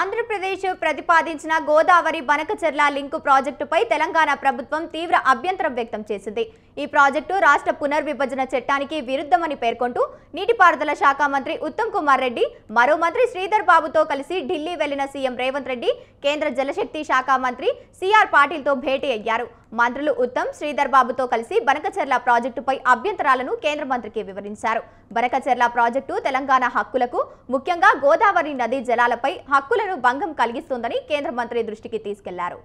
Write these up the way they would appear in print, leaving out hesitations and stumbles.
ఆంధ్రప్రదేశ్ ప్రతిపాదించిన గోదావరి బనకచెర్ల లింకు ప్రాజెక్టుపై తెలంగాణ ప్రభుత్వం తీవ్ర అభ్యంతరం వ్యక్తం చేసింది. ఈ ప్రాజెక్టు రాష్ట్ర పునర్విభజన చట్టానికి విరుద్ధమని పేర్కొంటూ నీటిపారుదల శాఖ మంత్రి ఉత్తమ్ కుమార్ రెడ్డి మరో మంత్రి శ్రీధర్ బాబుతో కలిసి ఢిల్లీ వెళ్లిన సీఎం రేవంత్ రెడ్డి కేంద్ర జలశక్తి శాఖ మంత్రి సిఆర్ పాటిల్తో భేటీ అయ్యారు. మంత్రులు ఉత్తమ్, శ్రీధర్ బాబుతో కలిసి బనకచెర్ల ప్రాజెక్టుపై అభ్యంతరాలను కేంద్ర మంత్రికి వివరించారు. బనకచెర్ల ప్రాజెక్టు తెలంగాణ హక్కులకు, ముఖ్యంగా గోదావరి నదీ జలాలపై హక్కులను భంగం కలిగిస్తుందని కేంద్ర మంత్రి దృష్టికి తీసుకెళ్లారు.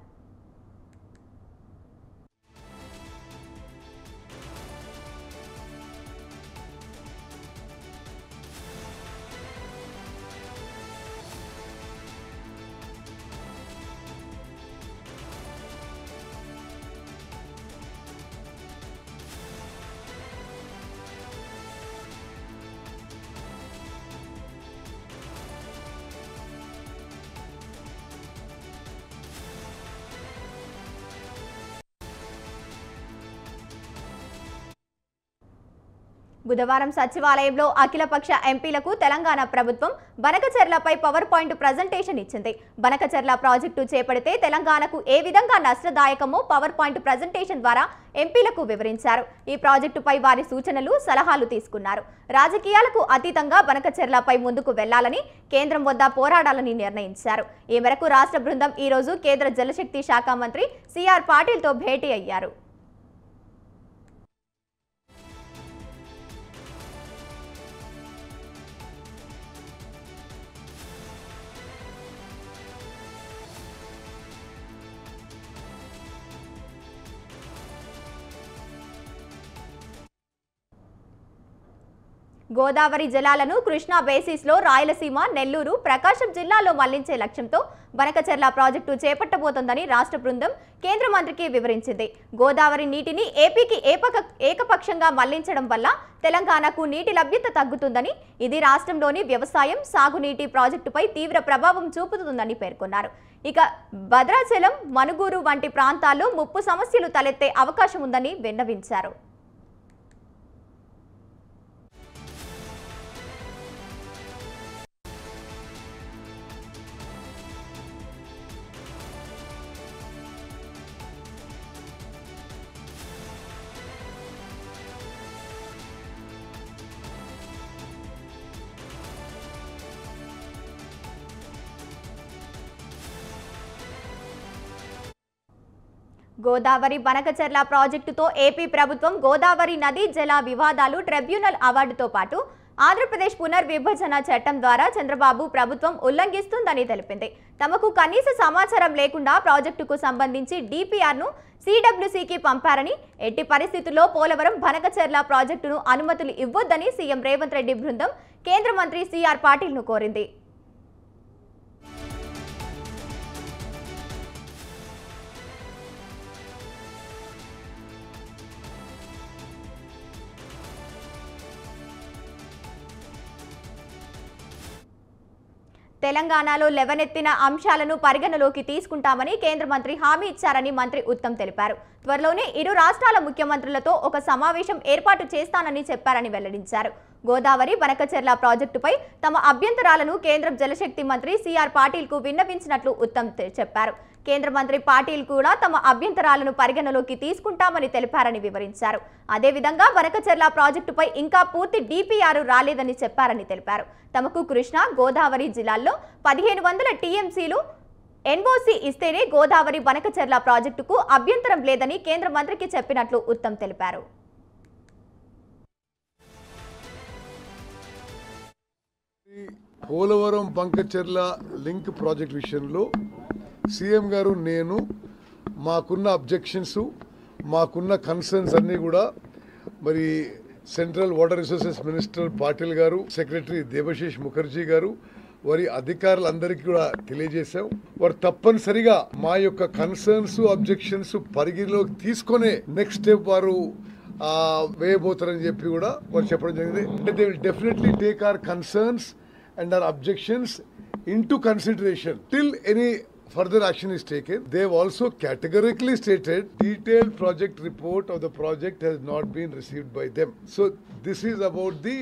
బుధవారం సచివాలయంలో అఖిలపక్ష ఎంపీలకు తెలంగాణ ప్రభుత్వం బనకచెర్లపై పవర్ పాయింట్ ప్రజెంటేషన్ ఇచ్చింది. బనకచెర్ల ప్రాజెక్టు చేపడితే తెలంగాణకు ఏ విధంగా నష్టదాయకమో పవర్ పాయింట్ ప్రజెంటేషన్ ద్వారా ఎంపీలకు వివరించారు. ఈ ప్రాజెక్టుపై వారి సూచనలు, సలహాలు తీసుకున్నారు. రాజకీయాలకు అతీతంగా బనకచెర్లపై ముందుకు వెళ్లాలని, కేంద్రం వద్ద పోరాడాలని నిర్ణయించారు. ఈ మేరకు రాష్ట్ర బృందం ఈ రోజు కేంద్ర జలశక్తి శాఖ మంత్రి సిఆర్ పాటిల్తో భేటీ అయ్యారు. గోదావరి జలాలను కృష్ణా బేసిస్లో రాయలసీమ, నెల్లూరు, ప్రకాశం జిల్లాలో మళ్లించే లక్ష్యంతో బనకచెర్ల ప్రాజెక్టు చేపట్టబోతోందని రాష్ట్ర బృందం కేంద్ర మంత్రికి వివరించింది. గోదావరి నీటిని ఏపీకి ఏకపక్షంగా మళ్లించడం వల్ల తెలంగాణకు నీటి లభ్యత తగ్గుతుందని, ఇది రాష్ట్రంలోని వ్యవసాయం, సాగునీటి ప్రాజెక్టుపై తీవ్ర ప్రభావం చూపుతుందని పేర్కొన్నారు. ఇక భద్రాచలం, మనుగూరు వంటి ప్రాంతాల్లో ముప్పు సమస్యలు తలెత్తే అవకాశం ఉందని విన్నవించారు. గోదావరి బనకచెర్ల ప్రాజెక్టుతో ఏపీ ప్రభుత్వం గోదావరి నదీ జల వివాదాలు ట్రిబ్యునల్ అవార్డుతో పాటు ఆంధ్రప్రదేశ్ పునర్విభజన చట్టం ద్వారా చంద్రబాబు ప్రభుత్వం ఉల్లంఘిస్తుందని తెలిపింది. తమకు కనీస సమాచారం లేకుండా ప్రాజెక్టుకు సంబంధించి డిపిఆర్ను సిడబ్ల్యూసికి పంపారని, ఎట్టి పరిస్థితుల్లో పోలవరం బనకచెర్ల ప్రాజెక్టును అనుమతులు ఇవ్వొద్దని సీఎం రేవంత్ రెడ్డి బృందం కేంద్ర మంత్రి సిఆర్ పాటిల్ను కోరింది. తెలంగాణలో లేవనెత్తిన అంశాలను పరిగణలోకి తీసుకుంటామని కేంద్ర మంత్రి హామీ ఇచ్చారని మంత్రి ఉత్తమ్ తెలిపారు. త్వరలోనే ఇరు రాష్ట్రాల ముఖ్యమంత్రులతో ఒక సమావేశం ఏర్పాటు చేస్తానని చెప్పారని వెల్లడించారు. గోదావరి బనకచెర్ల ప్రాజెక్టుపై తమ అభ్యంతరాలను కేంద్ర జలశక్తి మంత్రి సిఆర్ పాటిల్కు విన్నవించినట్లు ఉత్తమ్ చెప్పారు. కేంద్ర మంత్రి పాటిల్ కూడా తమ అభ్యంతరాలను పరిగణలోకి తీసుకుంటామని తెలిపారని వివరించారు. అదేవిధంగా బనకచెర్ల ప్రాజెక్టుపై ఇంకా పూర్తి డిపిఆర్ రాలేదని చెప్పారని తెలిపారు. తమకు కృష్ణా, గోదావరి జిల్లాల్లో 1500 టీఎంసీలు ఎన్ఓసీ ఇస్తేనే గోదావరి బనకచెర్ల ప్రాజెక్టుకు అభ్యంతరం లేదని కేంద్ర మంత్రికి చెప్పినట్లు ఉత్తమ్ తెలిపారు. పోలవరం బనకచెర్ల లింక్ ప్రాజెక్ట్ విషయంలో సీఎం గారు, నేను మాకున్న అబ్జెక్షన్స్, మాకున్న కన్సర్న్స్ అన్నీ కూడా మరి central water resources minister Patil గారు, సెక్రటరీ దేబశిష్ ముఖర్జీ గారు, వారి అధికారులందరికీ కూడా తెలియజేశాం. వారు తప్పనిసరిగా మా యొక్క కన్సర్న్స్, అబ్జెక్షన్స్ పరిగణలోకి తీసుకునే నెక్స్ట్ స్టెప్ వారు వేయబోతారని చెప్పి కూడా వారు చెప్పడం జరిగింది. అంటే they will definitely take our concerns and our objections into consideration till any further action is taken. They have also categorically stated detailed project report of the project has not been received by them. So this is about the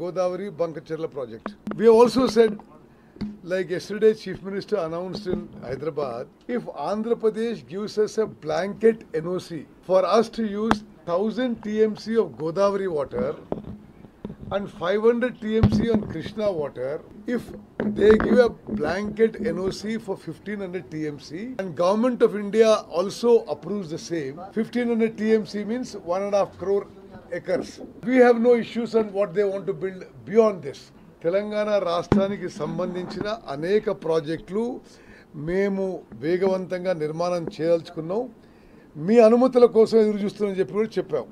Godavari Banacherla project. We have also said like yesterday Chief Minister announced in Hyderabad, if Andhra Pradesh gives us a blanket NOC for us to use 1000 TMC of Godavari water and 500 TMC on Krishna water, if they give a blanket NOC for 1500 TMC and Government of India also approves the same, 1500 TMC means 1.5 crore acres. We have no issues on what they want to build beyond this. Telangana రాష్ట్రానికి సంబంధించిన అనేక ప్రాజెక్టులు మేము వేగవంతంగా నిర్మాణం చేయదలుచుకున్నాం. మీ అనుమతుల కోసం ఎదురు చూస్తున్నామని చెప్పి కూడా చెప్పాం.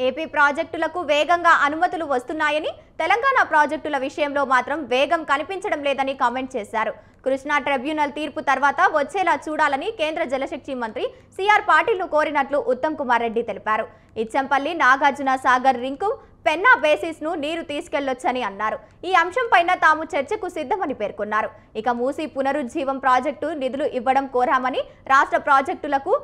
ఏపీ ప్రాజెక్టులకు వేగంగా అనుమతులు వస్తున్నాయని, తెలంగాణ ప్రాజెక్టుల విషయంలో మాత్రం వేగం కనిపించడం లేదని కామెంట్ చేశారు. కృష్ణా ట్రిబ్యునల్ తీర్పు తర్వాత వచ్చేలా చూడాలని కేంద్ర జలశక్తి మంత్రి సిఆర్ పాటిల్ను కోరినట్లు ఉత్తమ్ కుమార్ రెడ్డి తెలిపారు. ఇచ్చంపల్లి నాగార్జున సాగర్ రింకు పెన్నా బేసిస్ ను నీరు తీసుకెళ్లొచ్చని అన్నారు. ఈ అంశంపైన తాము చర్చకు సిద్ధమని పేర్కొన్నారు. ఇక మూసీ పునరుజ్జీవం ప్రాజెక్టు నిధులు ఇవ్వడం కోరామని, రాష్ట్ర ప్రాజెక్టులకు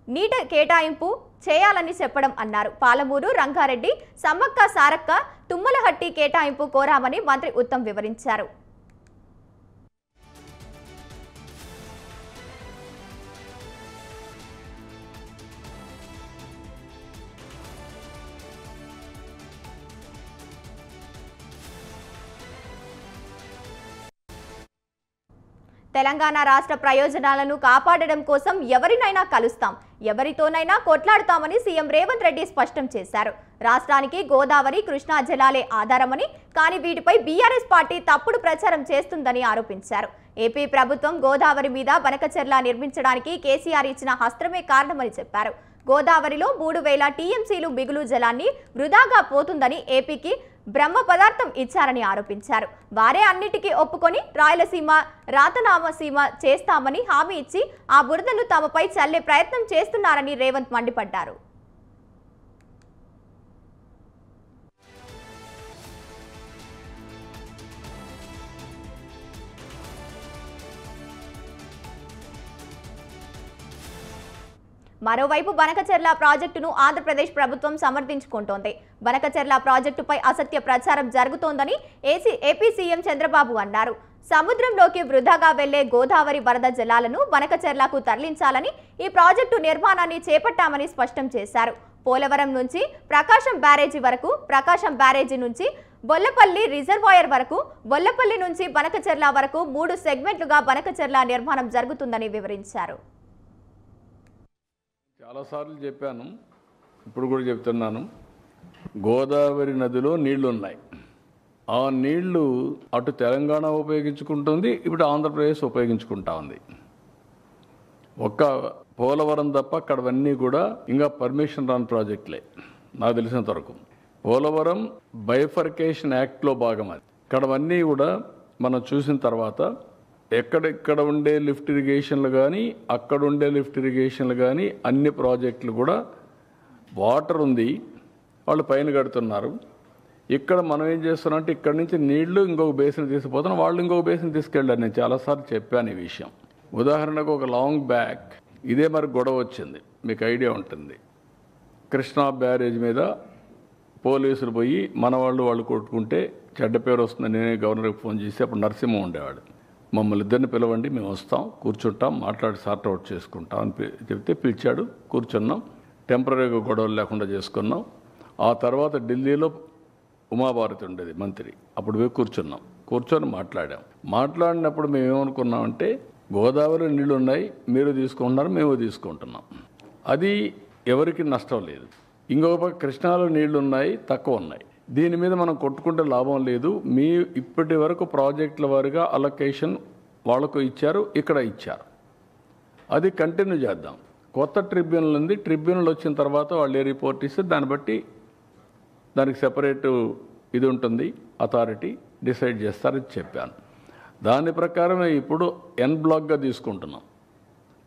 నీటి కేటాయింపు చేయాలని చెప్పడం అన్నారు. పాలమూరు, రంగారెడ్డి, సమ్మక్క సారక్క, తుమ్మలహట్టి కేటాయింపు కోరామని మంత్రి ఉత్తమ్ వివరించారు. తెలంగాణ రాష్ట్ర ప్రయోజనాలను కాపాడడం కోసం ఎవరినైనా కలుస్తాం, ఎవరితోనైనా కొట్లాడుతామని సీఎం రేవంత్ రెడ్డి స్పష్టం చేశారు. రాష్ట్రానికి గోదావరి, కృష్ణా జలాలే ఆధారమని, కానీ వీటిపై బీఆర్ఎస్ పార్టీ తప్పుడు ప్రచారం చేస్తుందని ఆరోపించారు. ఏపీ ప్రభుత్వం గోదావరి మీద బనకచెర్ల నిర్మించడానికి కేసీఆర్ ఇచ్చిన హస్త్రమే కారణమని చెప్పారు. గోదావరిలో 3000 టీఎంసీలు మిగులు జలాన్ని వృధాగా పోతుందని ఏపీకి బ్రహ్మ పదార్థం ఇచ్చారని ఆరోపించారు. వారే అన్నిటికీ ఒప్పుకొని రాయలసీమ రాతనామసీమ చేస్తామని హామీ ఇచ్చి ఆ బురదను తమపై చల్లే ప్రయత్నం చేస్తున్నారని రేవంత్ మండిపడ్డారు. మరోవైపు బనకచెర్ల ప్రాజెక్టును ఆంధ్రప్రదేశ్ ప్రభుత్వం సమర్థించుకుంటోంది. బనకచెర్ల ప్రాజెక్టుపై అసత్య ప్రచారం జరుగుతోందని ఏపీ సీఎం చంద్రబాబు అన్నారు. సముద్రంలోకి వృధాగా వెళ్లే గోదావరి వరద జలాలను బనకచెర్లకు తరలించాలని, ఈ ప్రాజెక్టు నిర్మాణాన్ని చేపట్టామని స్పష్టం చేశారు. పోలవరం నుంచి ప్రకాశం బ్యారేజీ వరకు, ప్రకాశం బ్యారేజీ నుంచి బొల్లపల్లి రిజర్వాయర్ వరకు, బొల్లపల్లి నుంచి బనకచెర్ల వరకు 3 సెగ్మెంట్లుగా బనకచెర్ల నిర్మాణం జరుగుతుందని వివరించారు. చాలాసార్లు చెప్పాను, ఇప్పుడు కూడా చెప్తున్నాను. గోదావరి నదిలో నీళ్లు ఉన్నాయి. ఆ నీళ్లు అటు తెలంగాణ ఉపయోగించుకుంటుంది, ఇప్పుడు ఆంధ్రప్రదేశ్ ఉపయోగించుకుంటా ఉంది. ఒక్క పోలవరం తప్ప అక్కడవన్నీ కూడా ఇంకా పర్మిషన్ రాని ప్రాజెక్టులే నాకు తెలిసినంత వరకు. పోలవరం బైఫర్కేషన్ యాక్ట్లో భాగం అది. ఇక్కడవన్నీ కూడా మనం చూసిన తర్వాత ఎక్కడెక్కడ ఉండే లిఫ్ట్ ఇరిగేషన్లు కానీ, అక్కడ ఉండే లిఫ్ట్ ఇరిగేషన్లు కానీ, అన్ని ప్రాజెక్టులు కూడా వాటర్ ఉంది, వాళ్ళు పైన కడుతున్నారు. ఇక్కడ మనం ఏం చేస్తున్నాం అంటే ఇక్కడ నుంచి నీళ్లు ఇంకొక బేసిన్ తీసుకుపోతున్నాం, వాళ్ళు ఇంకొక బేసిన్ తీసుకెళ్ళారు. నేను చాలాసార్లు చెప్పాను ఈ విషయం. ఉదాహరణకు ఒక లాంగ్ బ్యాక్ ఇదే మరి గొడవ వచ్చింది, మీకు ఐడియా ఉంటుంది. కృష్ణా బ్యారేజ్ మీద పోలీసులు పోయి మన వాళ్ళు కొట్టుకుంటే చెడ్డ పేరు వస్తుందని నేనే గవర్నర్కి ఫోన్ చేసి, అప్పుడు నరసింహ ఉండేవాడు, మమ్మల్ని ఇద్దరిని పిలవండి, మేము వస్తాం, కూర్చుంటాం, మాట్లాడి సార్ట్ అవుట్ చేసుకుంటాం అని చెప్తే పిలిచాడు. కూర్చున్నాం, టెంపరీగా గొడవలు లేకుండా చేసుకున్నాం. ఆ తర్వాత ఢిల్లీలో ఉమాభారతి ఉండేది మంత్రి, అప్పుడు పోయి కూర్చొని మాట్లాడినప్పుడు మేము ఏమనుకున్నామంటే గోదావరి నీళ్ళు ఉన్నాయి, మీరు తీసుకుంటున్నారు, మేము తీసుకుంటున్నాం, అది ఎవరికి నష్టం లేదు. ఇంకొక పక్క కృష్ణాలో నీళ్లు ఉన్నాయి, తక్కువ ఉన్నాయి, దీని మీద మనం కొట్టుకుంటే లాభం లేదు. మీ ఇప్పటి వరకు ప్రాజెక్టుల వారిగా అలొకేషన్ వాళ్ళకు ఇచ్చారు, ఇక్కడ ఇచ్చారు, అది కంటిన్యూ చేద్దాం. కొత్త ట్రిబ్యునల్ ఉంది, ట్రిబ్యునల్ వచ్చిన తర్వాత వాళ్ళు ఏ రిపోర్ట్ ఇస్తే దాన్ని బట్టి దానికి సెపరేటు ఇది ఉంటుంది, అథారిటీ డిసైడ్ చేస్తారని చెప్పాను. దాని ప్రకారమే ఇప్పుడు ఎన్ బ్లాక్గా తీసుకుంటున్నాం.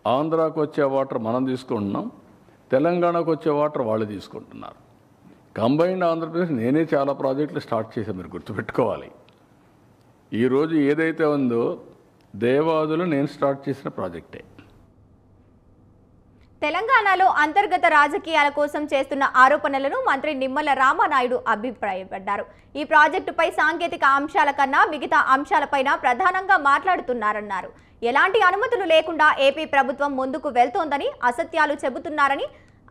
ఆంధ్రాకు వచ్చే వాటర్ మనం తీసుకుంటున్నాం, తెలంగాణకు వచ్చే వాటర్ వాళ్ళు తీసుకుంటున్నారు. కంబైన్డ్ ఆంధ్రప్రదేశ్ నేనే చాలా ప్రాజెక్టులు స్టార్ట్ చేశాను, మీరు గుర్తుపెట్టుకోవాలి. ఈరోజు ఏదైతే ఉందో దేవాదులు నేను స్టార్ట్ చేసిన ప్రాజెక్టే. తెలంగాణలో అంతర్గత రాజకీయాల కోసం చేస్తున్న ఆరోపణలను మంత్రి నిమ్మల రామానాయుడు అభిప్రాయపడ్డారు. ఈ ప్రాజెక్టుపై సాంకేతిక అంశాల కన్నా మిగతా అంశాలపైన ప్రధానంగా మాట్లాడుతున్నారన్నారు. ఎలాంటి అనుమతులు లేకుండా ఏపీ ప్రభుత్వం ముందుకు వెళ్తోందని, అసత్యాలు చెబుతున్నారని,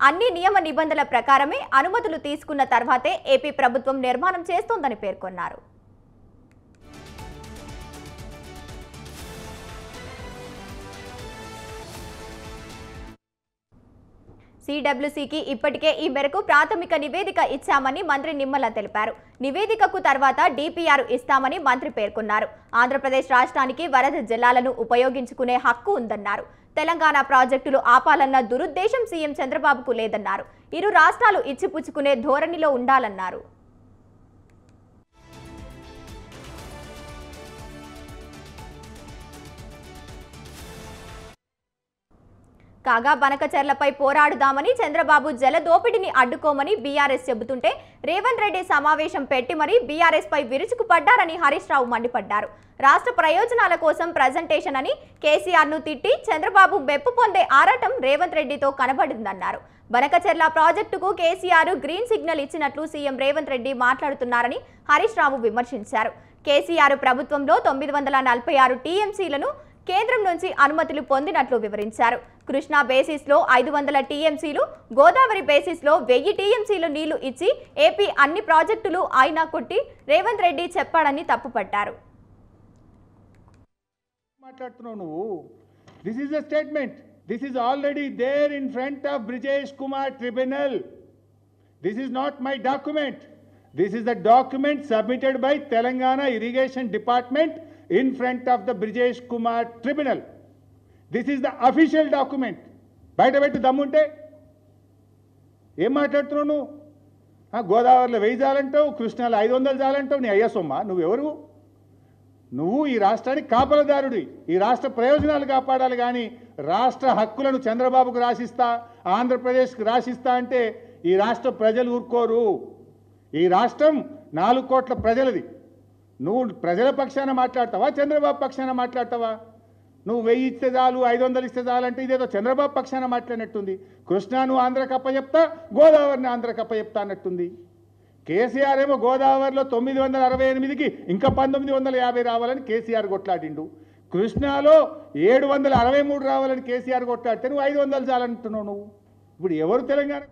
అన్ని నియమ నిబంధనల ప్రకారమే అనుమతులు తీసుకున్న తర్వాతే ఏపీ ప్రభుత్వం నిర్మాణం చేస్తోందని పేర్కొన్నారు. సిడబ్ల్యూసీకి ఇప్పటికే ఈ మేరకు ప్రాథమిక నివేదిక ఇచ్చామని మంత్రి నిమ్మల తెలిపారు. నివేదికకు తర్వాత డిపిఆర్ ఇస్తామని మంత్రి పేర్కొన్నారు. ఆంధ్రప్రదేశ్ రాష్ట్రానికి వరద జలాలను ఉపయోగించుకునే హక్కు ఉందన్నారు. తెలంగాణ ప్రాజెక్టులు ఆపాలన్న దురుద్దేశం సీఎం చంద్రబాబుకు లేదన్నారు. ఇరు రాష్ట్రాలు ఇచ్చిపుచ్చుకునే ధోరణిలో ఉండాలన్నారు. కాగా బనకచర్లపై పోరాడుదామని చంద్రబాబు జల దోపిడిని అడ్డుకోమని బీఆర్ఎస్ చెబుతుంటే రేవంత్ రెడ్డి సమావేశం పెట్టి మరీ బీఆర్ఎస్ పై విరుచుకుపడ్డారని హరీష్ రావు మండిపడ్డారు. రాష్ట్ర ప్రయోజనాల కోసం ప్రజెంటేషన్ అని కేసీఆర్ ను తిట్టి చంద్రబాబు మెప్పు పొందే ఆరాటం రేవంత్ రెడ్డితో కనబడిందన్నారు. బనకచర్ల ప్రాజెక్టుకు కేసీఆర్ గ్రీన్ సిగ్నల్ ఇచ్చినట్లు సీఎం రేవంత్ రెడ్డి మాట్లాడుతున్నారని హరీష్ రావు విమర్శించారు. కేసీఆర్ ప్రభుత్వంలో 946 టీఎంసీలను కేంద్రం నుంచి అనుమతులు పొందినట్లు వివరించారు. కృష్ణా బేసిస్లో 500 టీఎంసీలు, గోదావరి బేసిస్లో 1000 టీఎంసీలు నీళ్లు ఇచ్చి ఏపీ అన్ని ప్రాజెక్టులు అయినా కొట్టి రేవంత్ రెడ్డి చెప్పాడని తప్పుపట్టారు. This is a statement. This is already there in front of Brijesh Kumar Tribunal. This is not my document. This is the document submitted by Telangana Irrigation Department in front of the Brijesh Kumar Tribunal. This is the official document. బయట పెట్టి దమ్ముంటే ఏం మాట్లాడుతున్నావు నువ్వు? గోదావరిలో 1000 చాలంటావు, కృష్ణాలో 500 చాలంటావు. నీ అయ్యా సొమ్మ నువ్వెవరు? నువ్వు ఈ రాష్ట్రానికి కాపలదారుడి. ఈ రాష్ట్ర ప్రయోజనాలు కాపాడాలి కానీ రాష్ట్ర హక్కులను చంద్రబాబుకు రాసిస్తా, ఆంధ్రప్రదేశ్కి రాసిస్తా అంటే ఈ రాష్ట్ర ప్రజలు ఊరుకోరు. ఈ రాష్ట్రం 4 కోట్ల ప్రజలది. నువ్వు ప్రజల పక్షాన మాట్లాడతావా, చంద్రబాబు పక్షాన మాట్లాడతావా? నువ్వు 1000 ఇస్తే చాలు, 500 ఇస్తే చాలు అంటే ఇదేదో చంద్రబాబు పక్షాన మాట్లాడినట్టుంది. కృష్ణాను ఆంధ్రకు అప్పచెప్తా, గోదావరిని ఆంధ్రకు అప్పచెప్తా అన్నట్టుంది. కేసీఆర్ ఏమో గోదావరిలో 968కి ఇంకా 1950 రావాలని కేసీఆర్ కొట్లాడిండు. కృష్ణాలో 763 రావాలని కేసీఆర్ కొట్లాడితే నువ్వు 500 చాలంటున్నావు. నువ్వు ఇప్పుడు ఎవరు తెలంగాణ